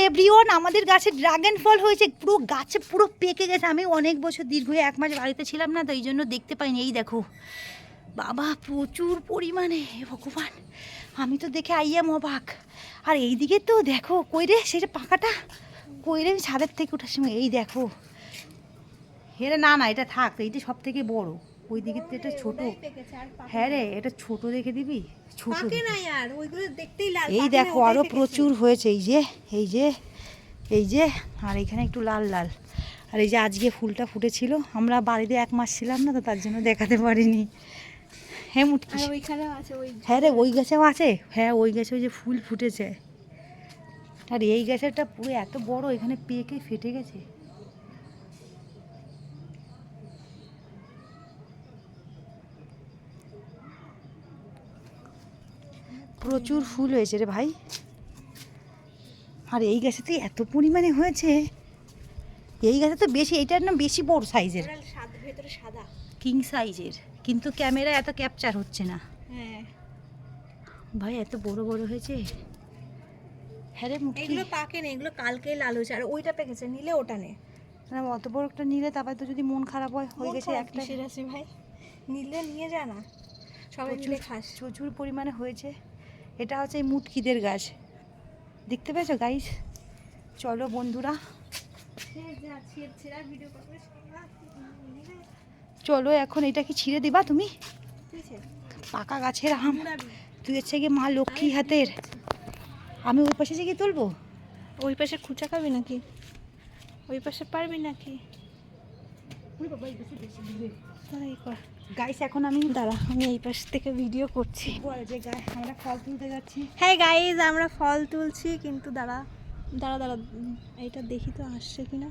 Everyone, আমাদের গাছে dragon ফল হয়েছে, পুরো গাছে পুরো পেকে গেছে। আমি অনেক বছর দীর্ঘ 1 মাস বাড়িতে ছিলাম না, তো এই জন্য দেখতে পাইনি। এই দেখো বাবা, প্রচুর পরিমাণে, ভগবান আমি তো দেখে আইয়াম অবাক। আর এই দিকে তো দেখো, কই রে সেটা পাকাটা, কই রে, আমি ছাদের থেকে ওঠার সময় এই দেখো। হেরে না না, এটা থাক, এইটা সব থেকে বড়, ওই দিকে তো এটা ছোট। হ্যাঁ রে, এটা ছোট দেখে দিবি, ছোট এই দেখো আরো প্রচুর হয়েছে। এই যে এই যে এই যে, আর এখানে একটু লাল লাল। আর এই যে আজকে ফুলটা ফুটেছিল, আমরা বাড়িতে 1 মাস ছিলাম না, তো তার জন্য দেখাতে পারিনি। হ্যাঁ মুটকি, হ্যাঁ রে ওই গাছেও আছে, হ্যাঁ ওই গাছে ওই যে ফুল ফুটেছে। আর এই গাছেরটা পুরো এত বড়, এখানে পেকে ফেটে গেছে। প্রচুর ফুল হয়েছে রে ভাই। আর এই গাছেতে এত পরিমাণে হয়েছে, এই গাছে তো বেশি, এইটার না বেশি বড় সাইজের, সাদা কিং সাইজের, কিন্তু ক্যামেরা এত ক্যাপচার হচ্ছে না। হ্যাঁ ভাই, এত বড় বড় হয়েছে। হ্যাঁ রে মুটকি, এগুলো পাকে না, এগুলো কালকেই লাল হয়েছে। আর ওইটা পেকেছে, নিলে ওটা নে। না অত বড় একটা নিলে তারপরে তো যদি মন খারাপ হয়, হয়ে গেছে একটা। আছে ভাই, নিলে নিয়ে যা না, সবাই মিলে খাস। প্রচুর পরিমাণে হয়েছে। এটা হচ্ছে এই মুটকিদের গাছ, দেখতে পেয়েছো গাইস? চলো বন্ধুরা, চলো এখন এটা কি ছিঁড়ে দিবা তুমি? পাকা গাছের আম, তুই হচ্ছে গিয়ে মা লক্ষ্মী হাতের। আমি ওই পাশে গিয়ে তুলবো? ওই পাশে খুঁচা খাবি নাকি? ওই পাশে পারবি নাকি? গাইস এখন আমি দাঁড়া, আমি এই পাশ থেকে ভিডিও করছি। যে আমরা ফল তুলতে যাচ্ছি। হ্যাঁ গাইজ, আমরা ফল তুলছি, কিন্তু দাঁড়া দাঁড়া দাঁড়া, এইটা দেখি তো আসছে কিনা।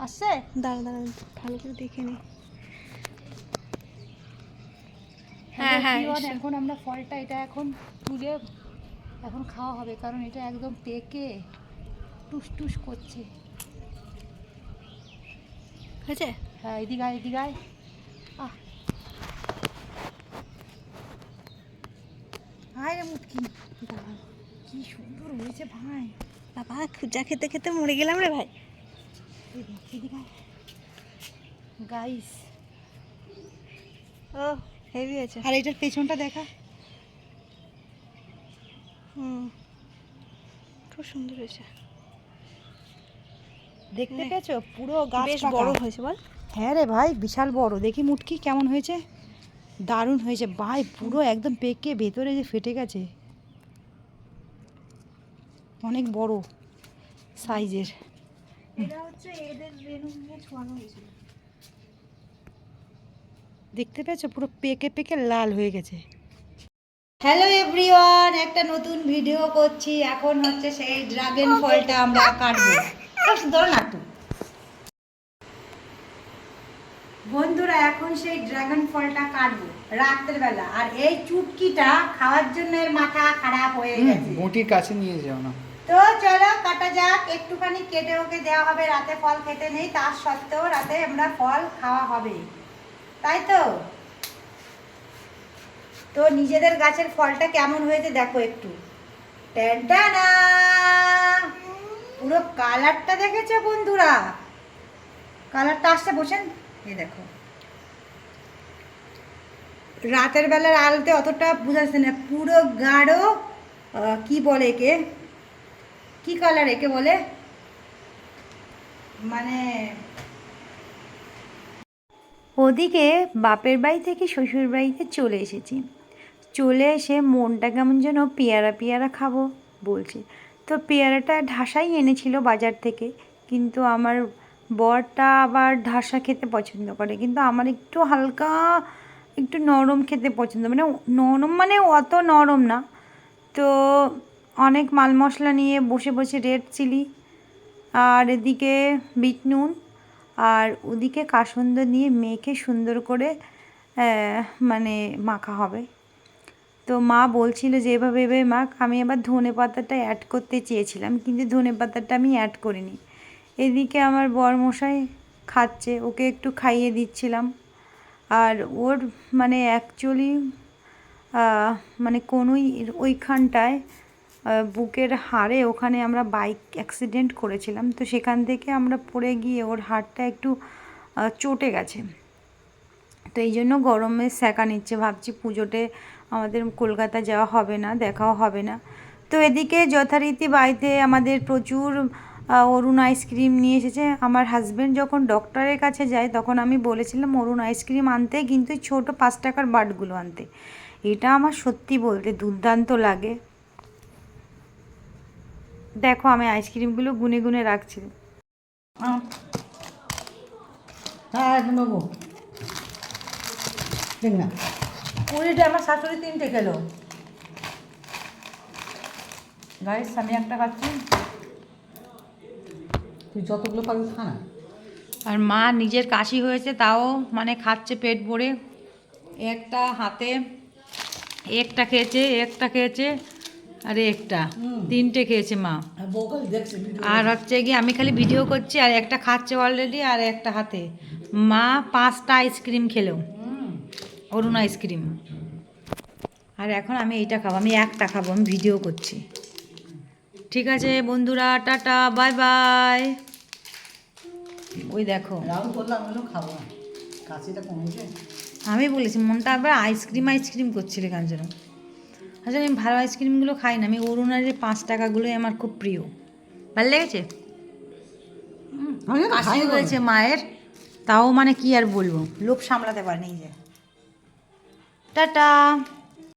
আসছে? দাঁড়া দাঁড়া, ভালো করে দেখে নি। হ্যাঁ হ্যাঁ, এখন আমরা ফলটা এটা এখন তুলে এখন খাওয়া হবে, কারণ এটা একদম পেকে টুস টুস করছে। হয়েছে? হ্যাঁ এদিকে আয়, এদিকে আয়। আয় রে মুটকি, কি সুন্দর হয়েছে ভাই। বাবা, খুঁজা খেতে খেতে মরে গেলাম রে ভাই। এদিকে আয় গাইস। ও হেভি আছে। আর এটার পেছনটা দেখা, খুব সুন্দর হয়েছে, দেখতে পেয়েছো? পুরো গাছ বেশ বড় হয়েছে বল। হ্যাঁ রে ভাই, বিশাল বড়। দেখি মুটকি কেমন হয়েছে? দারুণ হয়েছে ভাই, পুরো একদম পেকে ভেতরে যে ফেটে গেছে, অনেক বড় সাইজের। এটা হচ্ছে এদের রেনু নিয়ে ছোঁয়ানো হয়েছিল। দেখতে পেয়েছো? পুরো পেকে পেকে লাল হয়ে গেছে। হ্যালো এভরিওয়ান, একটা নতুন ভিডিও করছি। এখন হচ্ছে সেই ড্রাগন ফলটা আমরা কাটবো। ধরো না একটু বন্ধুরা, এখন সেই ড্রাগন ফলটা কাটবো রাতের বেলা। আর এই চুটকিটা খাওয়ার জন্য এর মাথা খারাপ হয়ে গেছে। মোটির কাছে নিয়ে যাও না। তো চলো কাটা যাক, একটুখানি কেটে ওকে দেওয়া হবে। রাতে ফল খেতে নেই, তার সত্ত্বেও রাতে আমরা ফল খাওয়া হবে, তাই তো? তো নিজেদের গাছের ফলটা কেমন হয়েছে দেখো একটু। ট্যান্টানা, পুরো কালারটা দেখেছো বন্ধুরা? কালারটা আসছে, বসেন এই দেখো। রাতের বেলার আলোতে অতটা বোঝা যাচ্ছে না, পুরো গাঢ়, কি বলে একে, কি কালার একে বলে, মানে ওদিকে বাপের বাড়ি থেকে শ্বশুর বাড়িতে চলে এসেছি। চলে এসে মনটা কেমন যেন পেয়ারা পেয়ারা খাবো বলছে। তো পেয়ারাটা ঢাসাই এনেছিল বাজার থেকে, কিন্তু আমার বরটা আবার ঢাসা খেতে পছন্দ করে, কিন্তু আমার একটু হালকা একটু নরম খেতে পছন্দ, মানে নরম মানে অত নরম না। তো অনেক মাল মশলা নিয়ে বসে বসে রেড চিলি, আর এদিকে বিট নুন, আর ওদিকে কাসুন্দ নিয়ে মেখে সুন্দর করে মানে মাখা হবে। তো মা বলছিল যে এভাবে এভাবে মাখ। আমি আবার ধনে পাতাটা অ্যাড করতে চেয়েছিলাম, কিন্তু ধনে পাতাটা আমি অ্যাড করিনি। এদিকে আমার বরমশাই খাচ্ছে, ওকে একটু খাইয়ে দিচ্ছিলাম। আর ওর মানে অ্যাকচুয়ালি মানে কোনোই ওইখানটায় বুকের হাড়ে ওখানে আমরা বাইক অ্যাক্সিডেন্ট করেছিলাম, তো সেখান থেকে আমরা পড়ে গিয়ে ওর হাড়টা একটু চটে গেছে। তো এই জন্য গরমে সেকা নিচ্ছে, ভাবছি পুজোতে আমাদের কলকাতা যাওয়া হবে না, দেখাও হবে না। তো এদিকে যথারীতি বাড়িতে আমাদের প্রচুর অরুণ আইসক্রিম নিয়ে এসেছে। আমার হাজব্যান্ড যখন ডক্টরের কাছে যায় তখন আমি বলেছিলাম অরুণ আইসক্রিম আনতে, কিন্তু ছোটো 5 টাকার বাটগুলো আনতে। এটা আমার সত্যি বলতে দুর্দান্ত লাগে। দেখো আমি আইসক্রিমগুলো গুনে গুনে রাখছি। হ্যাঁ নেবো, ঠিক না 20টা, আমার শাশুড়ি 3টে খেলো। গাইস আমি একটা খাচ্ছি, তুই যতগুলো পাবি খা না। আর মা নিজের কাশি হয়েছে তাও মানে খাচ্ছে পেট ভরে। একটা হাতে একটা খেয়েছে আর একটা 3টে খেয়েছে মা। আর বউ খালি দেখছে ভিডিও। আর হচ্ছে গিয়ে আমি খালি ভিডিও করছি আর একটা খাচ্ছে অলরেডি আর একটা হাতে। মা 5টা আইসক্রিম খেলো, অরুণ আইসক্রিম। আর এখন আমি এইটা খাবো, আমি একটা খাবো, আমি ভিডিও করছি। ঠিক আছে বন্ধুরা, টাটা, বাই বাই। ওই দেখো রাহুল করলাম আমি খাবো না, কাশিটা কমেছে। আমি বলেছি মনটা একবার আইসক্রিম করছিল কেন যেন। আসলে আমি ভালো আইসক্রিমগুলো খাই না, আমি অরুণার 5 টাকাগুলোই আমার খুব প্রিয়। ভালো লেগেছে, কাশি হয়েছে মায়ের, তাও মানে কি আর বলবো, লোভ সামলাতে পারেনি। যে টাটা।